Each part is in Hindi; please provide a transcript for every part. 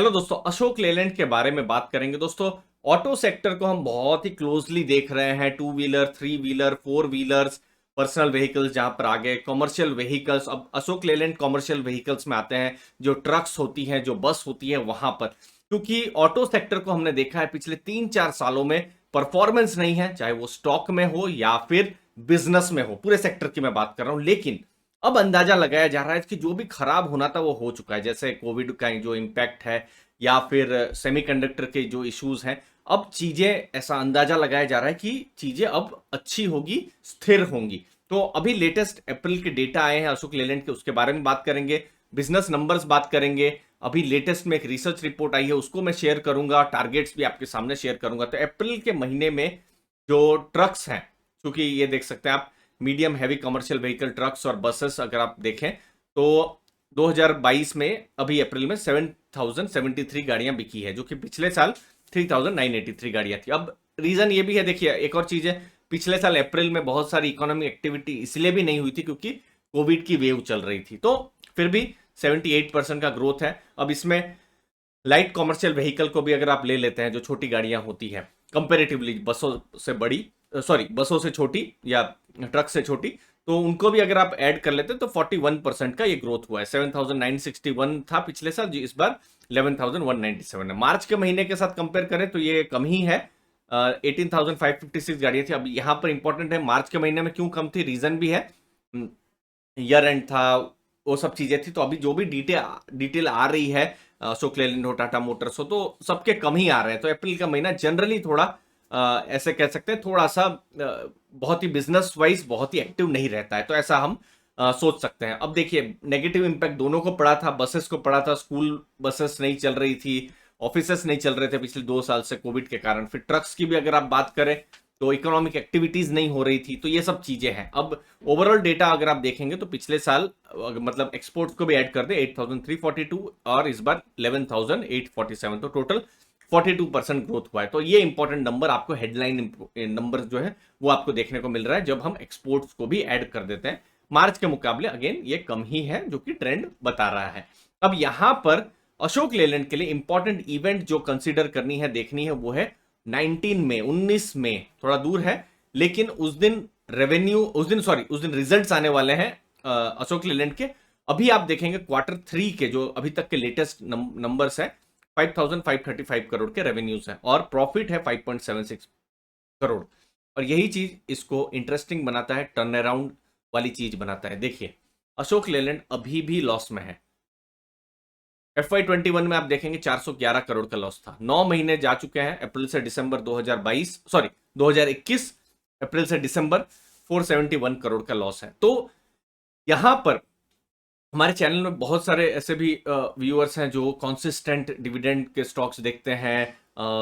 हेलो दोस्तों, अशोक लेलैंड के बारे में बात करेंगे। दोस्तों, ऑटो सेक्टर को हम बहुत ही क्लोजली देख रहे हैं। Two wheeler, three wheeler, four wheelers, personal vehicles, जहां पर आगे कमर्शियल व्हीकल्स। अब अशोक लेलैंड कमर्शियल व्हीकल्स में आते हैं, जो ट्रक्स होती हैं, जो बस होती है, वहां पर। क्योंकि ऑटो सेक्टर को हमने देखा है पिछले 3-4 सालों में परफॉर्मेंस नहीं है, चाहे वो स्टॉक में हो या फिर बिजनेस में हो। पूरे सेक्टर की मैं बात कर रहा हूं। लेकिन अब अंदाजा लगाया जा रहा है कि जो भी खराब होना था वो हो चुका है। जैसे कोविड का जो इम्पैक्ट है या फिर सेमीकंडक्टर के जो इश्यूज हैं, अब चीजें, ऐसा अंदाजा लगाया जा रहा है कि चीजें अब अच्छी होगी, स्थिर होंगी। तो अभी लेटेस्ट अप्रैल के डेटा आए हैं अशोक लेलैंड के, उसके बारे में बात करेंगे। बिजनेस नंबर्स बात करेंगे। अभी लेटेस्ट में एक रिसर्च रिपोर्ट आई है, उसको मैं शेयर करूंगा। टारगेट्स भी आपके सामने शेयर करूंगा। तो अप्रैल के महीने में जो ट्रक्स हैं, क्योंकि ये देख सकते हैं आप, medium heavy commercial vehicle, trucks और बसेस अगर आप देखें तो 2022 में अभी अप्रैल में 7073 गाड़ियां बिकी है, जो कि पिछले साल 3983 गाड़ियां थी। अब रीजन ये भी है, देखिए एक और चीज है, पिछले साल अप्रैल में बहुत सारी इकोनॉमिक एक्टिविटी इसलिए भी नहीं हुई थी क्योंकि कोविड की वेव चल रही थी। तो फिर भी 78% का ग्रोथ है। अब इसमें लाइट कॉमर्शियल व्हीकल को भी अगर आप ले लेते हैं, जो छोटी गाड़ियां होती हैं, कंपेरेटिवली बसों से बड़ी, सॉरी बसों से छोटी या ट्रक से छोटी, तो उनको भी अगर आप ऐड कर लेते हैं तो 41% का ये ग्रोथ हुआ है। 7961 था पिछले साल जी, इस बार 11197 है। मार्च के महीने के साथ कंपेयर करें तो ये कम ही है। 18556 गाड़ियां थी। अब यहां पर इंपॉर्टेंट है, मार्च के महीने में क्यों कम थी, रीजन भी है। ईयर एंड था, वो सब चीजें थी। तो अभी जो भी डिटेल आ रही है, अशोक लेलैंड हो, टाटा मोटर्स हो, तो सबके कम ही आ रहे हैं। तो अप्रैल का महीना जनरली थोड़ा ऐसे कह सकते हैं, थोड़ा सा बहुत ही बिजनेस वाइज बहुत ही एक्टिव नहीं रहता है। तो ऐसा हम सोच सकते हैं। अब देखिए, नेगेटिव इंपैक्ट दोनों को पड़ा था। बसेस को पड़ा था, स्कूल बसेस नहीं चल रही थी, ऑफिसेस नहीं चल रहे थे पिछले 2 साल से कोविड के कारण। फिर ट्रक्स की भी अगर आप बात करें तो इकोनॉमिक एक्टिविटीज नहीं हो रही थी। तो ये सब चीजें हैं। अब ओवरऑल डेटा अगर आप देखेंगे तो पिछले साल मतलब एक्सपोर्ट्स को भी ऐड कर दे 8342, और इस बार 11847, तो टोटल 42% ग्रोथ हुआ है। तो ये इंपॉर्टेंट नंबर आपको, हेडलाइन नंबर जो है वो आपको देखने को मिल रहा है जब हम एक्सपोर्ट्स को भी ऐड कर देते हैं। मार्च के मुकाबले अगेन ये कम ही है, जो कि ट्रेंड बता रहा है। अब यहां पर अशोक लेलैंड के लिए इंपॉर्टेंट इवेंट जो कंसीडर करनी है, देखनी है, वो है 19 में, 19 में, थोड़ा दूर है, लेकिन उस दिन रेवेन्यू, उस दिन रिजल्ट्स आने वाले हैं अशोक लेलैंड के। अभी आप देखेंगे Q3 के जो अभी तक के लेटेस्ट नंबर्स है, 5535 करोड़ के रेवेन्यूज है और प्रॉफिट है 5.76 करोड़। और यही चीज इसको इंटरेस्टिंग बनाता है, टर्न अराउंड वाली चीज बनाता है। देखिए, अशोक लेलैंड अभी भी लॉस में है। FY21 में आप देखेंगे 411 करोड़ का लॉस था। 9 महीने जा चुके हैं, अप्रैल से दिसंबर 2022, सॉरी 2021, अप्रैल से दिसंबर, 471 करोड़ का लॉस है। तो यहां पर हमारे चैनल में बहुत सारे ऐसे भी व्यूअर्स हैं जो कॉन्सिस्टेंट डिविडेंड के स्टॉक्स देखते हैं,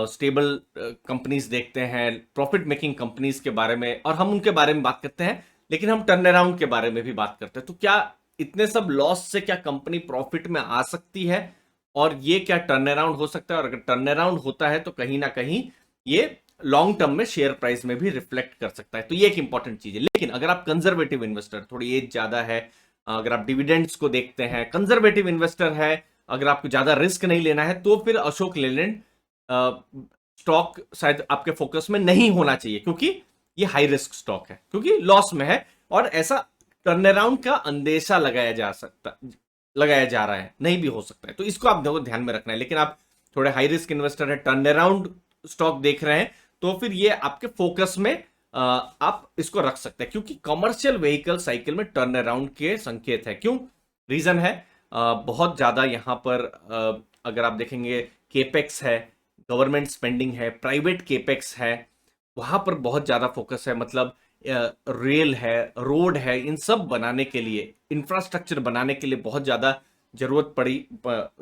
स्टेबल कंपनीज देखते हैं, प्रॉफिट मेकिंग कंपनीज के बारे में, और हम उनके बारे में बात करते हैं। लेकिन हम टर्न अराउंड के बारे में भी बात करते हैं। तो क्या इतने सब लॉस से क्या कंपनी प्रॉफिट में आ सकती है, और ये क्या टर्न अराउंड हो सकता है? और अगर टर्न अराउंड होता है तो कहीं ना कहीं ये लॉन्ग टर्म में शेयर प्राइस में भी रिफ्लेक्ट कर सकता है। तो ये एक इंपॉर्टेंट चीज है। लेकिन अगर आप कंजर्वेटिव इन्वेस्टर, थोड़ी एज ज्यादा है, अगर आप डिविडेंड्स को देखते हैं, कंजर्वेटिव इन्वेस्टर है, अगर आपको ज्यादा रिस्क नहीं लेना है, तो फिर अशोक लेलैंड स्टॉक शायद आपके फोकस में नहीं होना चाहिए, क्योंकि ये हाई रिस्क स्टॉक है, क्योंकि लॉस में है। और ऐसा टर्न अराउंड का अंदेशा लगाया जा रहा है, नहीं भी हो सकता है। तो इसको आप ध्यान में रखना है। लेकिन आप थोड़े हाई रिस्क इन्वेस्टर है, टर्न अराउंड स्टॉक देख रहे हैं, तो फिर ये आपके फोकस में आप इसको रख सकते हैं, क्योंकि कमर्शियल व्हीकल साइकिल में टर्न अराउंड के संकेत है। क्यों? रीजन है, बहुत ज्यादा यहां पर अगर आप देखेंगे, केपेक्स है, गवर्नमेंट स्पेंडिंग है, प्राइवेट केपेक्स है, वहां पर बहुत ज्यादा फोकस है। मतलब रेल है, रोड है, इन सब बनाने के लिए, इंफ्रास्ट्रक्चर बनाने के लिए बहुत ज्यादा जरूरत पड़ी,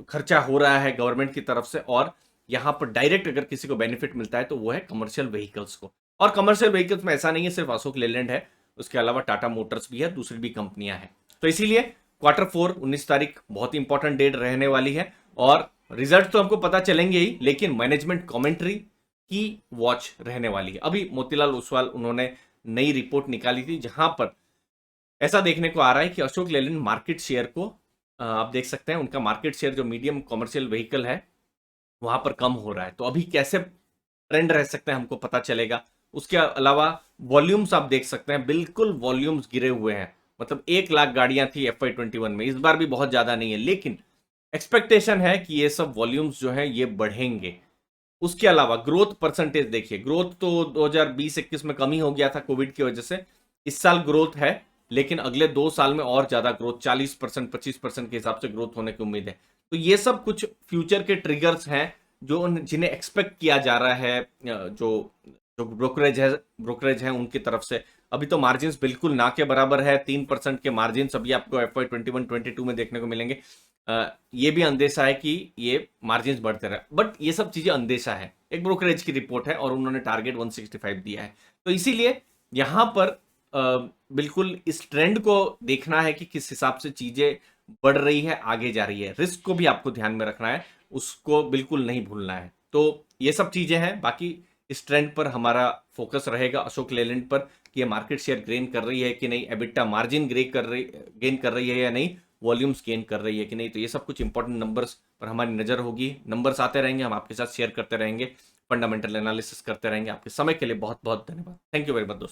खर्चा हो रहा है गवर्नमेंट की तरफ से। और यहां पर डायरेक्ट अगर किसी को बेनिफिट मिलता है तो वो है कमर्शियल व्हीकल्स को। और कमर्शियल व्हीकल्स में ऐसा नहीं है सिर्फ अशोक लेलैंड है, उसके अलावा टाटा मोटर्स भी है, दूसरी भी कंपनियां हैं। तो इसीलिए Q4 19 तारीख बहुत ही इंपॉर्टेंट डेट रहने वाली है। और रिजल्ट तो हमको पता चलेंगे ही, लेकिन मैनेजमेंट कमेंट्री की वॉच रहने वाली है। अभी मोतीलाल ओसवाल उन्होंने नई रिपोर्ट निकाली थी, जहां पर ऐसा देखने को आ रहा है कि अशोक लेलैंड मार्केट शेयर को, आप देख सकते हैं उनका मार्केट शेयर जो मीडियम कमर्शियल व्हीकल है, वहां पर कम हो रहा है। तो अभी कैसे ट्रेंड रह सकते हैं हमको पता चलेगा। उसके अलावा वॉल्यूम्स आप देख सकते हैं, बिल्कुल वॉल्यूम्स गिरे हुए हैं। मतलब 1 लाख गाड़ियां थी FY21 में, इस बार भी बहुत ज्यादा नहीं है, लेकिन एक्सपेक्टेशन है कि ये सब वॉल्यूम्स जो है ये बढ़ेंगे। उसके अलावा ग्रोथ परसेंटेज देखिए, ग्रोथ तो 2020-21 में कम ही हो गया था कोविड की वजह से। इस साल ग्रोथ है, लेकिन अगले 2 साल में और ज्यादा ग्रोथ, 40% 25% के हिसाब से ग्रोथ होने की उम्मीद है। तो ये सब कुछ फ्यूचर के ट्रिगर्स हैं जो जिन्हें एक्सपेक्ट किया जा रहा है, जो जो ब्रोकरेज है उनकी तरफ से। अभी तो मार्जिन बिल्कुल ना के बराबर है, 3% के मार्जिन अभी आपको FY21-22 में देखने को मिलेंगे। ये भी अंदेशा है कि ये मार्जिन बढ़ते रहे, बट ये सब चीजें अंदेशा है, एक ब्रोकरेज की रिपोर्ट है और उन्होंने टारगेट 165 दिया है। तो इसीलिए यहां पर बिल्कुल इस ट्रेंड को देखना है कि किस हिसाब से चीजें बढ़ रही है, आगे जा रही है। रिस्क को भी आपको ध्यान में रखना है, उसको बिल्कुल नहीं भूलना है। तो ये सब चीजें हैं। बाकी इस ट्रेंड पर हमारा फोकस रहेगा अशोक लेलैंड पर, कि ये मार्केट शेयर गेन कर रही है कि नहीं, एबिटा मार्जिन गेन कर रही है या नहीं, वॉल्यूम्स गेन कर रही है कि नहीं। तो ये सब कुछ इंपॉर्टेंट नंबर्स पर हमारी नजर होगी। नंबर्स आते रहेंगे, हम आपके साथ शेयर करते रहेंगे, फंडामेंटल एनालिसिस करते रहेंगे। आपके समय के लिए बहुत बहुत धन्यवाद। थैंक यू वेरी मच दोस्तों।